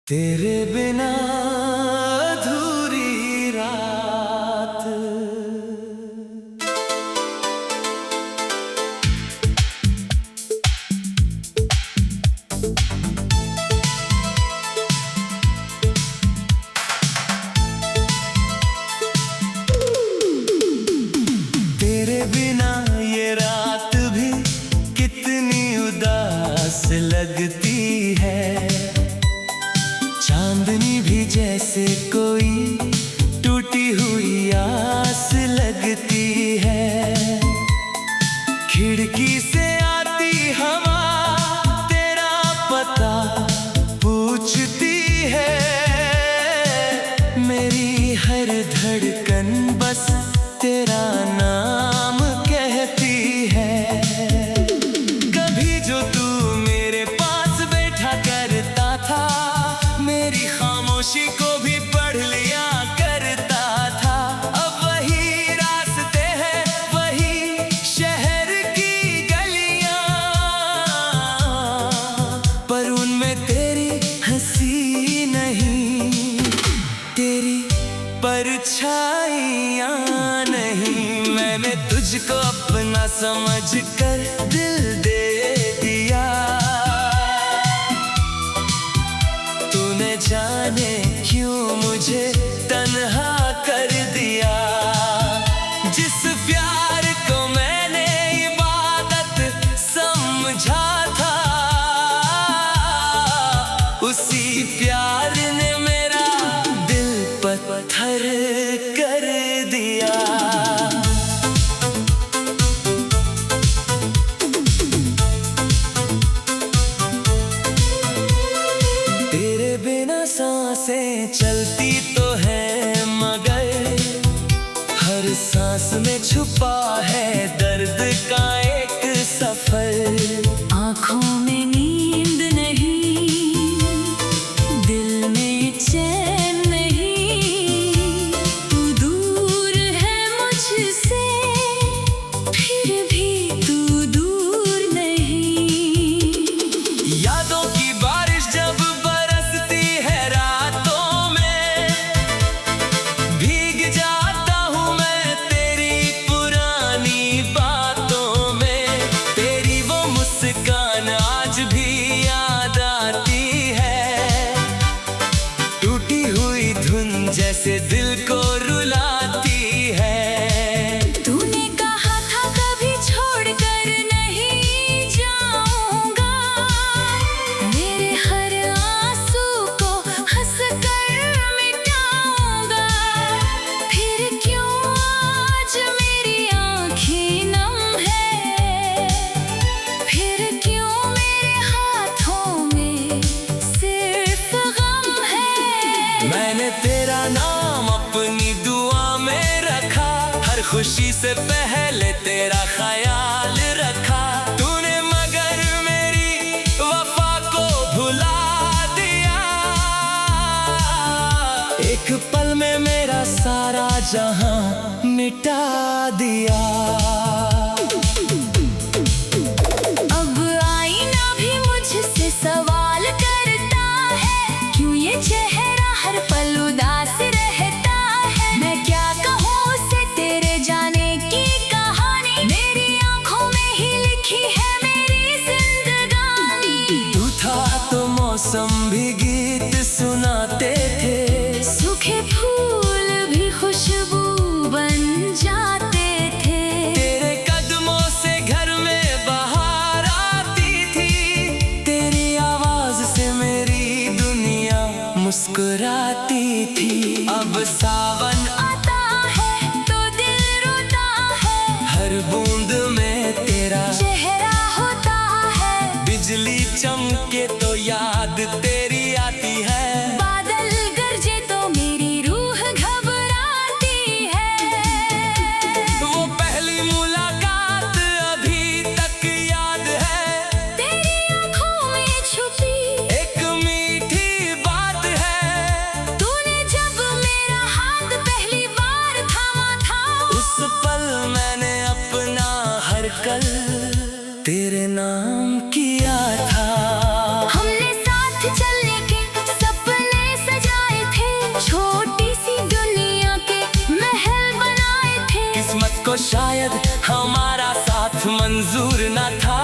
तेरे बिना अधूरी रात। तेरे बिना ये रात भी कितनी उदास लगती है। चांदनी भी जैसे कोई टूटी हुई आस लगती है। खिड़की से आती हवा तेरा पता पूछती है। मेरी हर धड़कन बस तेरा नाम कहती है। कभी जो तू मेरे पास बैठा करता था, मेरी खामोशी को भी पढ़ लिया करता था। अब वही रास्ते हैं, वही शहर की गलियां, पर उनमें तेरी हंसी नहीं, तेरी परछाइयां नहीं। मैंने तुझको अपना समझकर दिल दे दिया, तूने जाने क्यों मुझे तन्हा कर दिया। जिस प्यार को मैंने इबादत समझा था, उसी प्यार ने मेरा दिल पत्थर कर दिया। तेरे बिना सांसें चलती तो है, मगर हर सांस में छुपा है दर्द का एक सफर। आँखों में नींद नहीं, दिल में चैन नहीं। तू दूर है मुझसे, फिर भी तू दूर नहीं। यादों की बारिश जब बरसती है रातों में, भीग जाता हूँ मैं तेरी पुरानी बातों में। तेरी वो मुस्कान आज भी याद आती है, टूटी हुई धुन जैसे दिल को रुलाती है। तूने कहा था कभी छोड़कर नहीं जाऊंगा, मेरे हर आंसू को हंसकर मिटाऊंगा। फिर क्यों आज मेरी आंखें नम है, फिर क्यों मेरे हाथों में सिर्फ गम है। मैंने तेरा नाम अपनी दुआ में रखा, हर खुशी से पहले तेरा ख्याल रखा। तूने मगर मेरी वफा को भुला दिया, एक पल में मेरा सारा जहां मिटा दिया। अब आईना भी मुझसे सवाल करता है, क्यों ये चेहरा हर पल उदास रहता है। मैं क्या कहूँ उसे तेरे जाने की कहानी, मेरी आंखों में ही लिखी है मेरी जिंदगानी। तू था तो मौसम भी गीत सुनाते थे, सूखे फूल भी खुशबू बन जाते थे। तेरे कदमों से घर में बहार आती थी, तेरी आवाज से मेरी दुनिया मुस्कुराती थी। अब सावन आता है तो दिल रोता है, हर बूंद में तेरा चेहरा होता है। बिजली चमके तो याद तेरी आती है। बादल गरजे तो मेरी रूह घबराती है। वो पहली मुलाकात अभी तक याद है, तेरी आंखों में छुपी एक मीठी बात है। तूने जब मेरा हाथ शायद हमारा साथ मंजूर न था,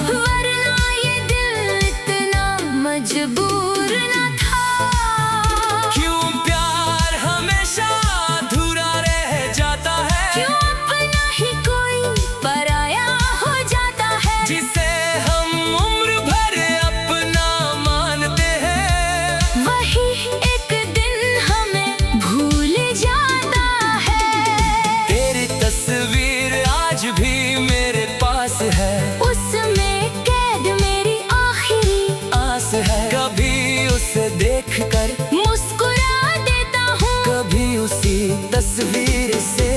वरना ये दिल इतना मजबूर न था। क्यों प्यार हमेशा अधूरा रह जाता है, क्यों अपना ही कोई पराया हो जाता है, जिसे हम उम्र भर अपना मानते हैं, वही एक दिन हमें भूल जाता है। तेरी तस्वीर आज भी मेरे पास है, उसमें कैद मेरी आखिरी आस है। कभी उसे देखकर मुस्कुरा देता हूँ, कभी उसी तस्वीर से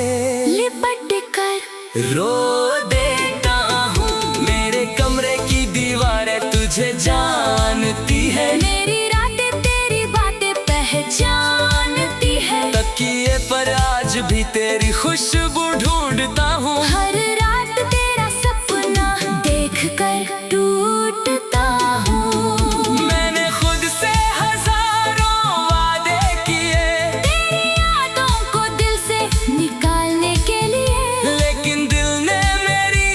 लिपट कर रो देता हूँ। मेरे कमरे की दीवारें तुझे जानती है, मेरी रातें तेरी बातें पहचानती है। तकिए पर आज भी तेरी खुशबू ढूंढता हूँ। हर रात तेरा सपना देख कर टूटता हूँ। मैंने खुद से हजारों वादे किए, तेरी यादों को दिल से निकालने के लिए, लेकिन दिल ने मेरी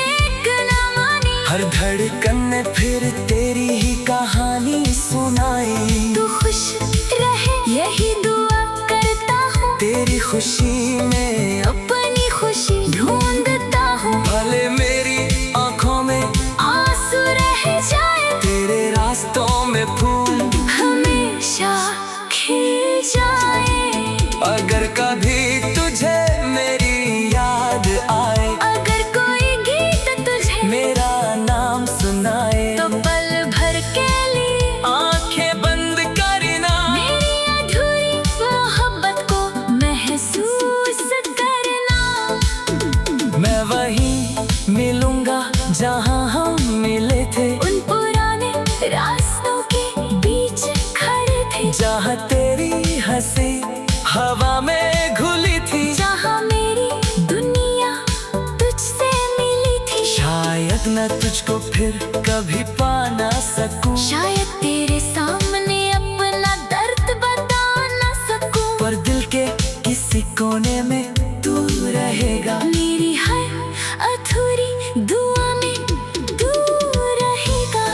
एक न मानी। हर धड़कन ने फिर तेरी ही कहानी सुनाई। तू खुश रहे यही दुआ करता हूँ, तेरी खुशी में अपनी खुशी ढूंढता हूँ। भले मेरी आंखों में आंसू रह जाए, तेरे रास्तों में फूल हमेशा खिल जाए। अगर कभी तुझे मेरी याद आए, अगर कोई गीत तुझे मेरा नाम सुनाए, तो पल भर के लिए आंखें बंद करना, मेरी अधूरी मोहब्बत को महसूस करना। मैं वहीं मिलूंगा जहां हम मिले थे, उन पुराने रास्तों के बीच खड़े थे, जहां तेरी हंसी हवा में घुली थी, जहाँ मेरी दुनिया तुझसे मिली थी। शायद न तुझको फिर कभी पा ना सकूं, शायद तेरे सामने अपना दर्द बता न सकूं, पर दिल के किसी कोने में तू रहेगा। मेरी हर अधूरी दुआ में तू रहेगा।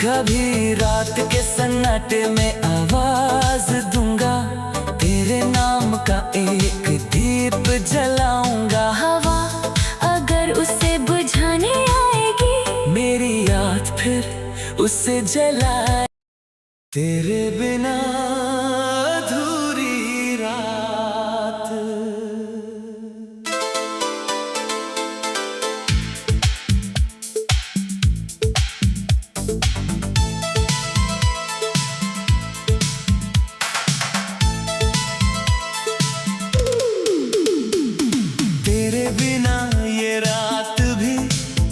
कभी रात के सन्नाटे में आवाज दूंगा, तेरे नाम का एक दीप जलाऊंगा। हवा अगर उसे बुझाने आएगी, मेरी याद फिर उसे जलाए, तेरे बिना अधूरी रात। तेरे बिना ये रात भी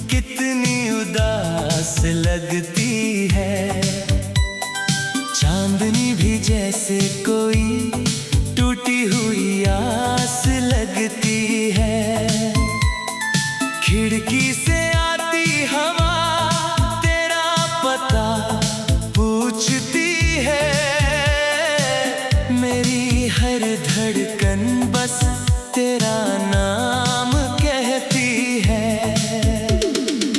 कितनी उदास लगती है, चांदनी भी जैसे कोई टूटी हुई आस लगती है। खिड़की से आती हवा तेरा पता पूछती है, मेरी हर धड़कन बस तेरा नाम कहती है।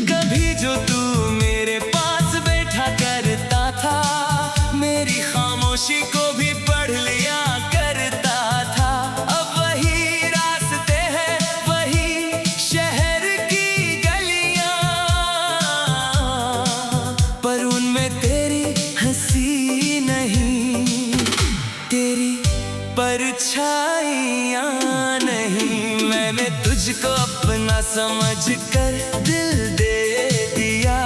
कभी जो तू मेरे पास बैठा करता था, मेरी खामोशी को भी पढ़ लिया करता था। अब वही रास्ते हैं, वही शहर की गलियां, पर उनमें तेरी हंसी नहीं, तेरी परछाइयां नहीं। मैंने तुझको अपना समझ कर दिल दे दिया,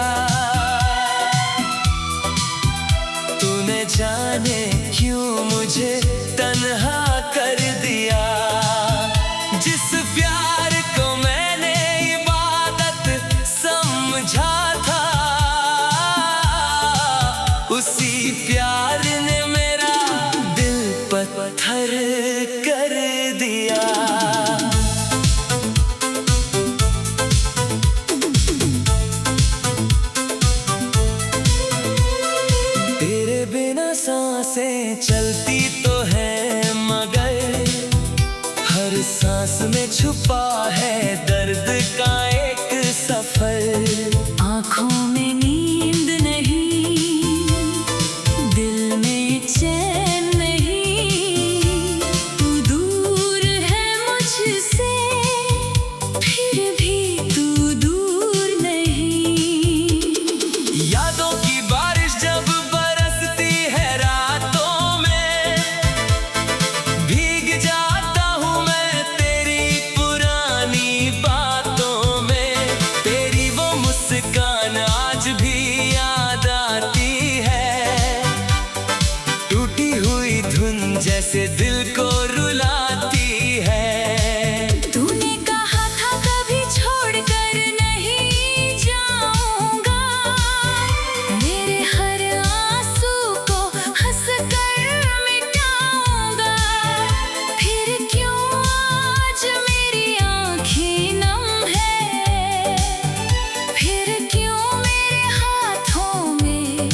तूने जाने क्यों मुझे तन्हा कर दिया। जिस प्यार को मैंने इबादत समझा था, उसी प्यार ने मेरा दिल पत्थर कर दिया। तेरे बिना सांसें चलती तो है, मगर हर सांस में छुपा कैसे दिल को रुलाती है। तूने कहा था कभी छोड़कर नहीं जाऊंगा, मेरे हर आंसू को हंसकर मिटाऊंगा। फिर क्यों आज मेरी आंखें नम है, फिर क्यों मेरे हाथों में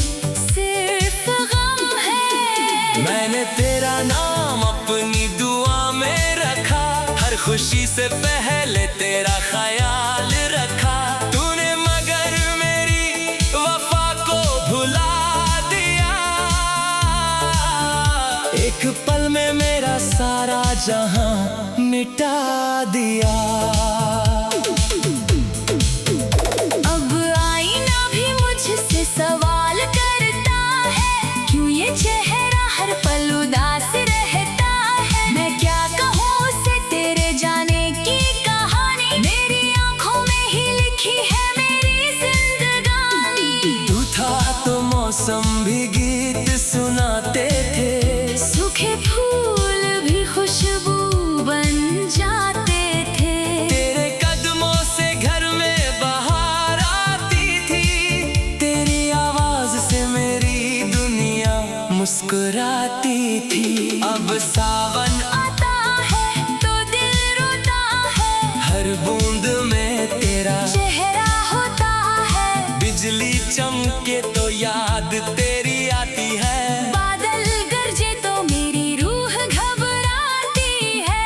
सिर्फ गम है। मैंने तेरा नाम अपनी दुआ में रखा, हर खुशी से पहले तेरा ख्याल रखा। तूने मगर मेरी वफा को भुला दिया, एक पल में मेरा सारा जहां मिटा दिया। अब आईना भी मुझसे सवाल करता है, क्यों ये चेहरा हर पल उदास रहता है। मैं क्या कहूँ उसे तेरे जाने की कहानी, मेरी आंखों में ही लिखी है मेरी जिंदगानी। तू था तो मौसम भी गीत सुनाते थे, सूखे फूल भी खुशबू बन जाते थे। तेरे कदमों से घर में बहार आती थी, तेरी आवाज से मेरी दुनिया मुस्कुराती थी। अब सावन आता है तो दिल रोता है, हर बूंद में तेरा चेहरा होता है। बिजली चमके तो याद तेरी आती है, बादल गरजे तो मेरी रूह घबराती है।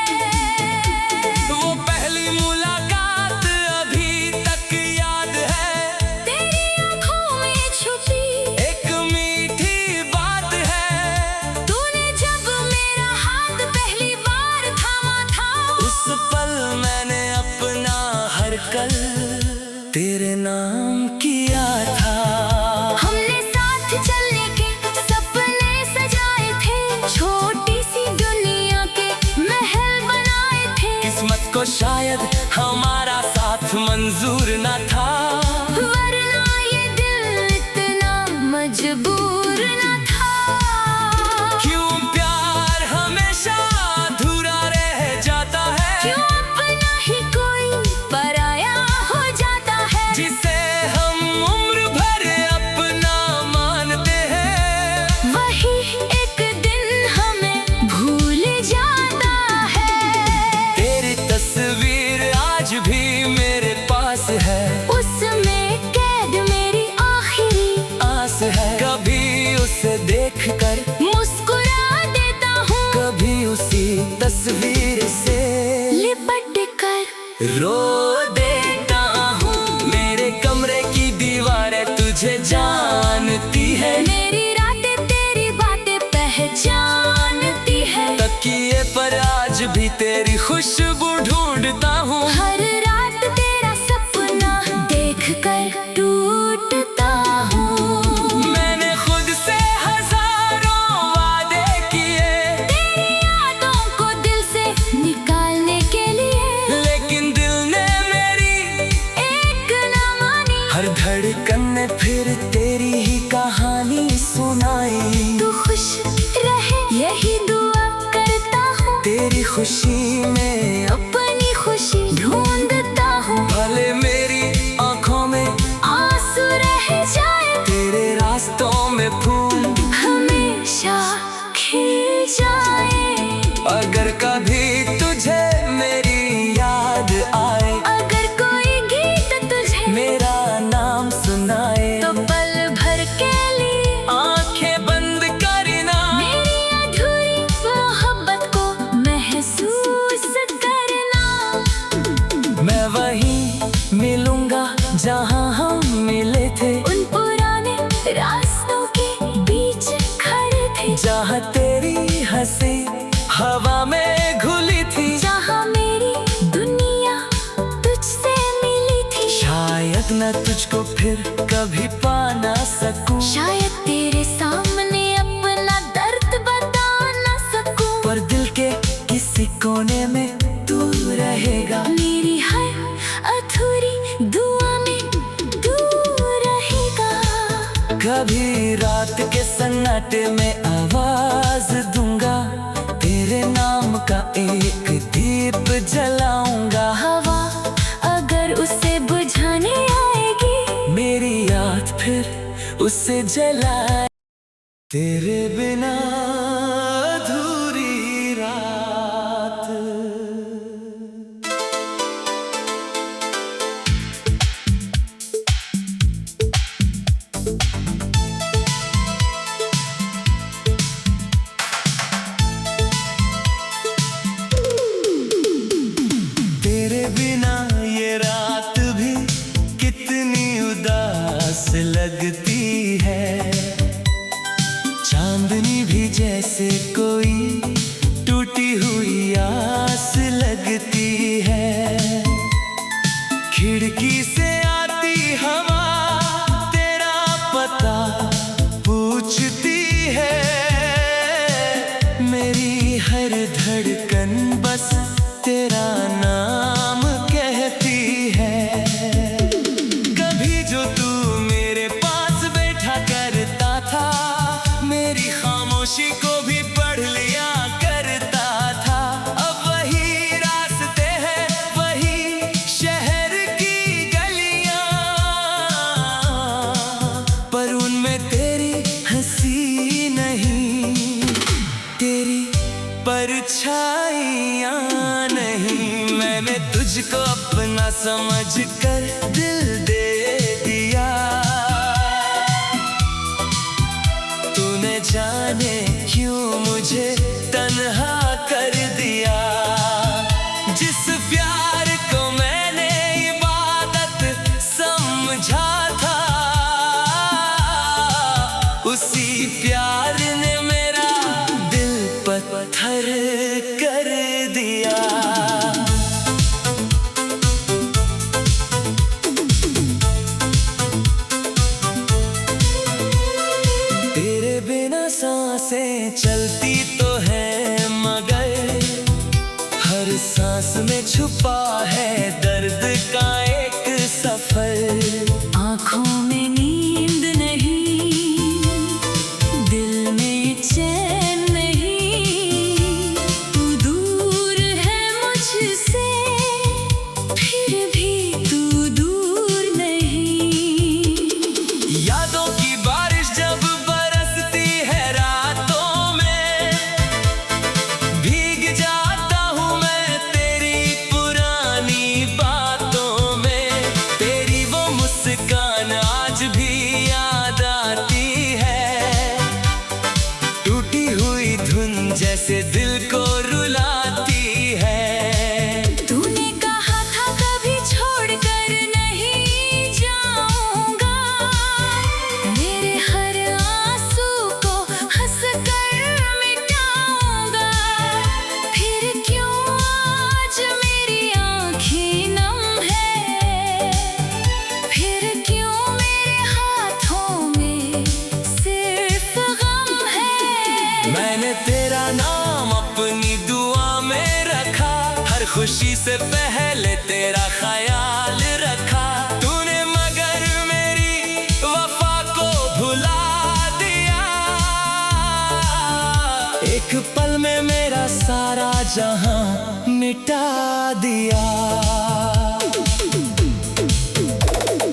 वो पहली मुलाकात अभी तक याद है, तेरी आंखों में छुपी एक मीठी बात है। तूने जब मेरा हाथ पहली बार थामा था, उस पल मैंने अपना हर कल तेरे नाम किया था। हमने साथ चलने के सपने सजाए थे, छोटी सी दुनिया के महल बनाए थे। किस्मत को शायद हमारा साथ मंजूर न था, वरना ये दिल इतना मजबूर न था। क्यों प्यार हमेशा अधूरा रह जाता है, क्यों अपना ही कोई पराया हो जाता है। जिसे हम उम्र भर अपना मानते हैं, वही एक दिन हमें भूल जाता है। तेरी तस्वीर आज भी मेरे पास है, उसमें कैद मेरी आखिरी आस है। कभी उसे देखकर मुस्कुरा देता हूँ, कभी उसी तस्वीर से लिपट कर रो देता हूँ। मेरे कमरे की दीवारें तुझे जानती है, मेरी रातें तेरी बातें पहचानती है। तकिए पर आज भी तेरी खुशबू ढूंढता हूँ। हर रात तेरा सपना देख कर टूटता हूँ। मैंने खुद से हजारों वादे किए, तेरी यादों को दिल से निकालने के लिए, लेकिन दिल ने मेरी एक न मानी। हर धड़कन ने फिर तेरी ही कहानी सुनाई। तू खुश रहे यही दुआ करता हूँ, तेरी खुशी में अपनी खुशी ढूंढता हूँ। भले मेरी आंखों में आंसू रह जाए, तेरे रास्तों में फूल हमेशा खिल जाए। अगर कभी तुझे मेरी याद आए, अगर कोई गीत तुझे मेरा नाम सुनाए, तो पल भर के लिए आंखें बंद करना, मेरी अधूरी मोहब्बत को महसूस करना। मैं वहीं मिलूंगा जहां हम मिले थे, उन पुराने रास्तों के बीच खड़े थे, जहां तेरी हंसी हवा में घुली थी, जहाँ मेरी दुनिया तुझसे मिली थी। शायद मैं तुझको फिर कभी पा ना सकूं, शायद तेरे सामने अपना दर्द बता ना सकूं, पर दिल के किसी कोने में तू रहेगा। मेरी हर अधूरी दुआ में तू रहेगा। कभी रात के सन्नाटे में आवाज दूंगा, तेरे नाम का एक दीप जलाऊंगा। हवा अगर उसे बुझाने आएगी, मेरी याद फिर उसे जलाए। तेरे बिना अधूरी रात। तेरे बिना ये रात भी कितनी उदास लगती है। चांदनी भी जैसे कोई टूटी हुई आस लगती है। खिड़की से आती हवा तेरा पता पूछती है। मेरी हर धड़कन बस तेरा नाम कहती है। कभी जो तू मेरे पास बैठा करता था, मेरी खामोशी को भी पढ़ लिया करता था। अब वही रास्ते हैं, वही शहर की गलियां, पर उनमें तेरी हंसी नहीं, तेरी परछाइयां नहीं। मैंने तुझको अपना समझकर दिल दे दिया। तूने जाने क्यों मुझे तन्हा कर दिया। जिस प्यार को मैंने इबादत समझा था, उसी प्यार ने मेरा दिल पत्थर कर दिया। तेरे बिना सांसें चलती तो है, मगर हर सांस में छुपा है दर्द का एक सफर। आँखों में नींद नहीं, दिल में चैन नहीं। तू दूर है मुझसे, फिर भी तू दूर नहीं। यादों की बारिश जब बरसती है रातों में, भीग जाता हूँ मैं तेरी पुरानी बातों में। तेरी वो मुस्कान आज भी याद आती है। टूटी हुई धुन जैसे दिल को रुलाती है। तूने कहा था कभी छोड़कर नहीं जाऊंगा, मेरे हर आंसू को हंसकर मिटाऊंगा। फिर क्यों आज मेरी आंखें नम है, फिर क्यों मेरे हाथों में सिर्फ गम है। मैंने तेरा नाम अपनी दुआ में रखा, हर खुशी से पहले तेरा ख्याल रखा। तूने मगर मेरी वफा को भुला दिया। एक पल में मेरा सारा जहां मिटा दिया।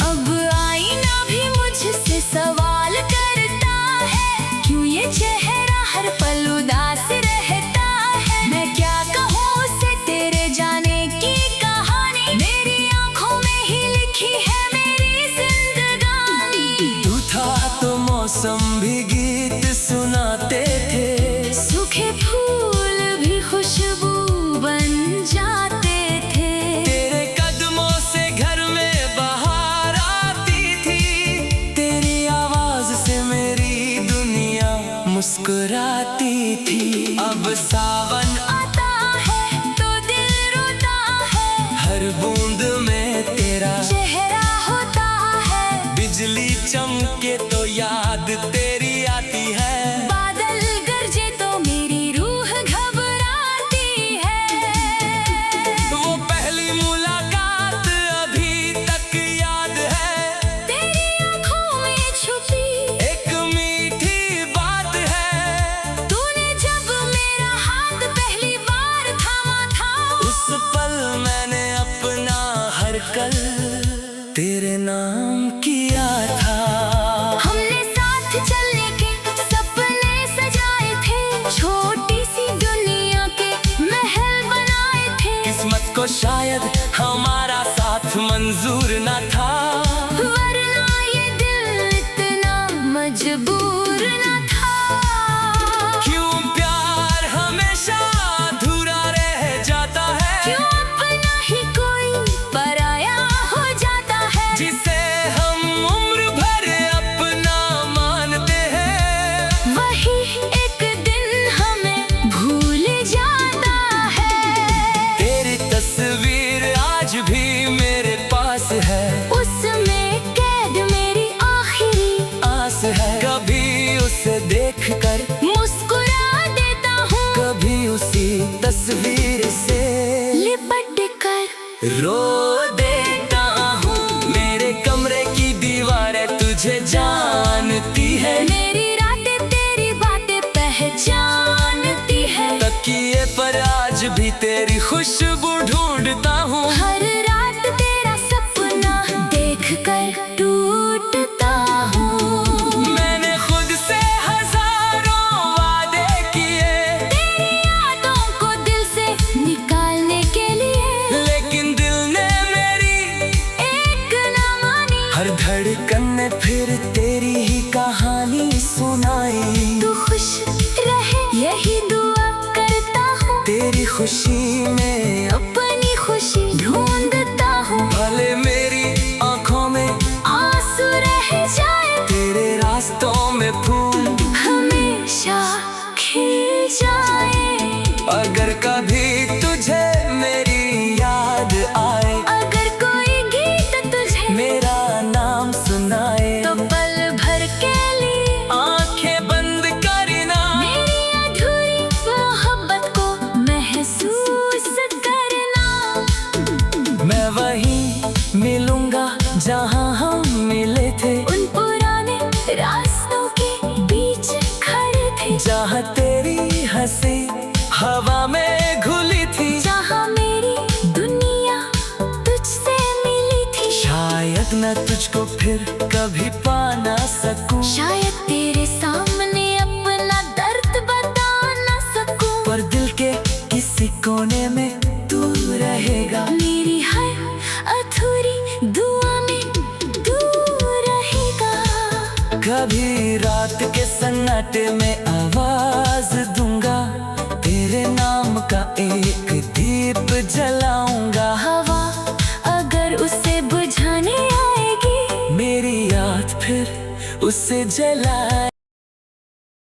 अब आईना भी मुझसे सवाल करता है, क्यों ये चेहरा हर पल उदास रहता है। मैं क्या कहूँ उसे तेरे जाने की कहानी, मेरी आंखों में ही लिखी है मेरी जिंदगानी। तू था तो मौसम भी गीत सुनाते थे, सूखे फूल भी खुशबू बन जाते थे। तेरे कदमों से घर में बाहर आती थी। तेरी आवाज से मेरी दुनिया मुस्कुराती थी। अब सावन आता है तो दिल रोता है, हर बूंद में तेरा चेहरा होता है। बिजली चमके तो याद तेरी आती है। बादल गरजे तो मेरी रूह घबराती है। वो पहली मुलाकात अभी तक याद है। तेरी आंखों में छुपी एक मीठी बात है। तूने जब मेरा हाथ तेरे नाम किया था। हमने साथ चलने के सपने सजाए थे, छोटी सी दुनिया के महल बनाए थे। किस्मत को शायद हमारा साथ मंजूर न था, वरना ये दिल इतना मजबूर न था। क्यों प्यार हमेशा अधूरा रह जाता है, क्यों अपना ही कोई पराया हो जाता है, जिसे हम उम्र भर अपना मानते हैं, वही एक दिन हमें भूल जाता है। तेरी तस्वीर आज भी मेरे पास है, उसमें कैद मेरी आखिरी आस है। कभी उसे देखकर मुस्कुरा देता हूँ, कभी उसी तस्वीर से लिपट कर रो देता हूँ। मेरे कमरे की दीवारें तुझे जानती है, मेरी रातें तेरी बातें पहचानती है। तकिए पर आज भी तेरी खुशबू ढूंढता हूँ। हर रात तेरा सपना देख कर टूटता हूँ। मैंने खुद से हजारों वादे किए, तेरी यादों को दिल से निकालने के लिए, लेकिन दिल ने मेरी एक ना मानी। हर धड़कन ने फिर तेरी ही कहानी सुनाई। तू खुश रहे यही दुआ करता हूँ, तेरी खुशी में अपनी खुशी ढूंढता हूँ। भले मेरी आंखों में आंसू रह जाए, तेरे रास्तों में फूल हमेशा खिल जाए। अगर कभी तुझे मेरी याद आए, अगर कोई गीत तुझे मेरा नाम सुनाए, तो पल भर के लिए आंखें बंद करना, मेरी अधूरी मोहब्बत को महसूस करना। मैं वहीं मिलूंगा जहां हम मिले थे, उन पुराने रास्तों के बीच खड़े थे, जहां तेरी हंसी हवा में घुली थी, जहाँ मेरी दुनिया तुझसे मिली थी। शायद मैं तुझको फिर कभी पा ना सकूं, शायद तेरे सामने अपना दर्द बता न सकूं, पर दिल के किसी कोने में तू रहेगा। मेरी हर अधूरी दुआ में तू रहेगा। कभी रात के सन्नाटे में आवाज दूंगा, तेरे नाम का एक दीप जलाऊंगा। हवा अगर उसे बुझाने आएगी, मेरी याद फिर उसे जलाए।